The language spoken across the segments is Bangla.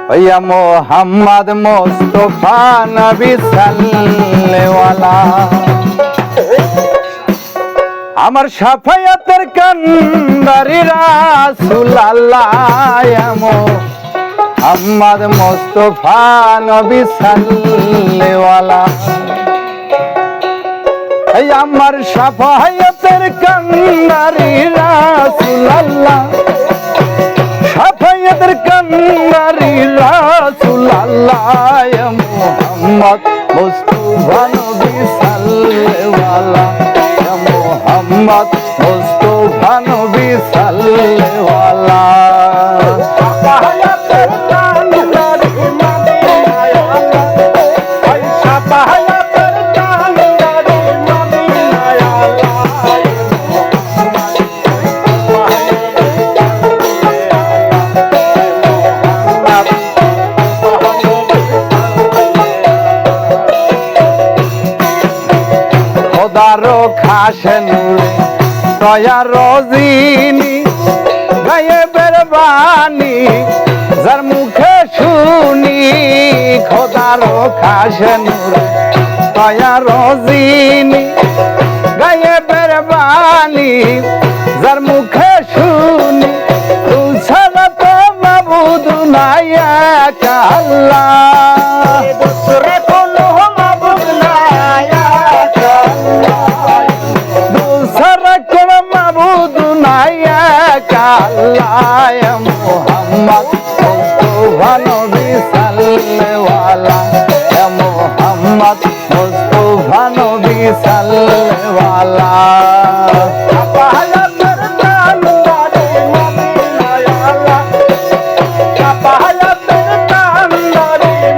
ইয়া মোহাম্মদ মুস্তাফা নবী সাল্লাল্লাহু আমার শাফায়াতের কান্ডারি রাসূল আল্লাহ ইয়া মোহাম্মদ মুস্তাফা নবী সাল্লাল্লাহু এই আমার শাফায়াতের কান্ডারি রাসূল আল্লাহ শাফায়াতের কান্ডারি রাসূল আল্লাহ ইয়া মুহাম্মদ মুস্তাফা নবী সাল্লাল্লাহু ইয়া মুহাম্মদ মুস্তাফা নবী সাল্লাল্লাহু শাফায়াতের কান্ডারি মদিনা আল্লাহ ওই শাফায়াতের কান্ডারি মদিনা আল্লাহ খোদারো খাসেন দয়া রজিনী গায়েবের বাণী যার মুখে শুনি খোদারো খাসেন দয়া রজিনী গায়েবের বাণী যার মুখে শুনি তু ছাড়া তো মাবুদ নাই এক আল্লাহ দুসরা কোনো মাবুদ নাই এক আল্লাহ দুসরা কোনো মাবুদ নাই এক আল্লাহ ইয়া মুহাম্মদ মুস্তাফা নবী সাল্লাল্লাহু ইয়া মুহাম্মদ মুস্তাফা নবী সাল্লাল্লাহু শাফায়াতের কান্ডারি মদিনা আল্লাহ শাফায়াতের কান্ডারি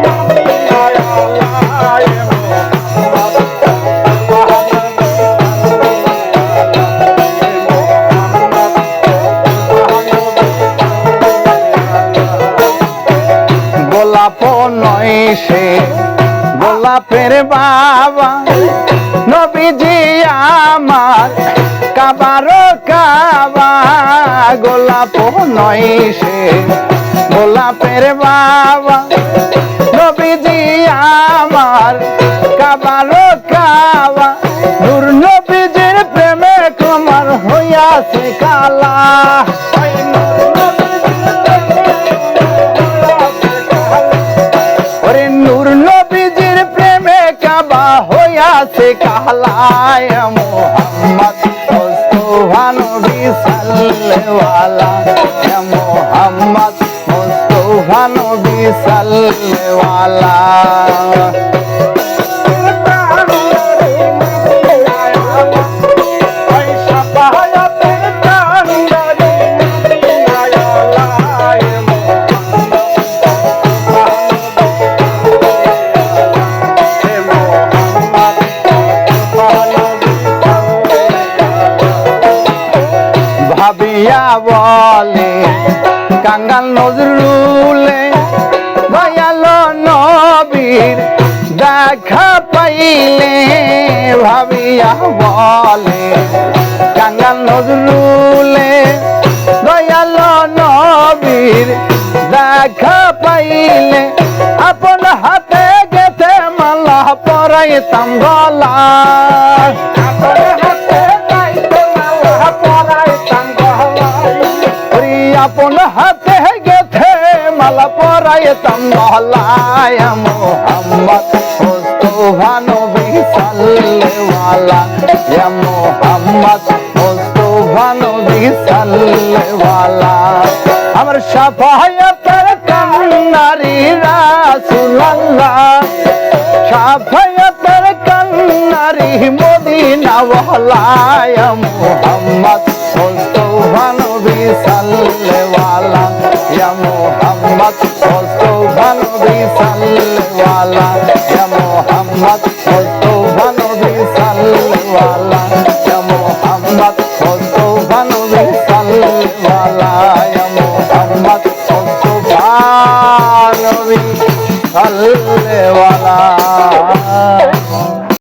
মদিনা আল্লাহ ইয়া গোলাপ নয় সে গোলাপের বাবা নবীজি আমার কাবারো কাবা গোলাপ নয় সে গোলাপের বাবা নবীজি আমার কাবারো কাবা নূর নবীজির প্রেমে কমর হইয়াছে কালা ওরে নূর নবীজির প্রেমে কাবা হইয়াছে কালা ইয়া মুহাম্মদ মুস্তাফা নবী সাল্লাল্লাহু ইয়া মুহাম্মদ মুস্তাফা নবী সাল্লাল্লাহু ভাবিয়া বলে কাঙ্গাল নজরুলে দয়াল নবীর দেখা পাইলে ভাবিয়া বলে কাঙ্গাল নজরুলে দয়াল নবীর দেখা পাইলে আপন হাতে গেতে মালা পরাইতাম গলা আপন হাতে গেথে মালা পরাইতাম গলা ইয়া মুহাম্মদ মুস্তাফা নবী সাল্লাল্লাহু ইয়া মুহাম্মদ মুস্তাফা নবী সাল্লাল্লাহু আমার শাফায়াতের কান্ডারি রাসূল আল্লাহ শাফায়াতের কান্ডারি মদিনা ওয়ালা ইয়া মুহাম্মদ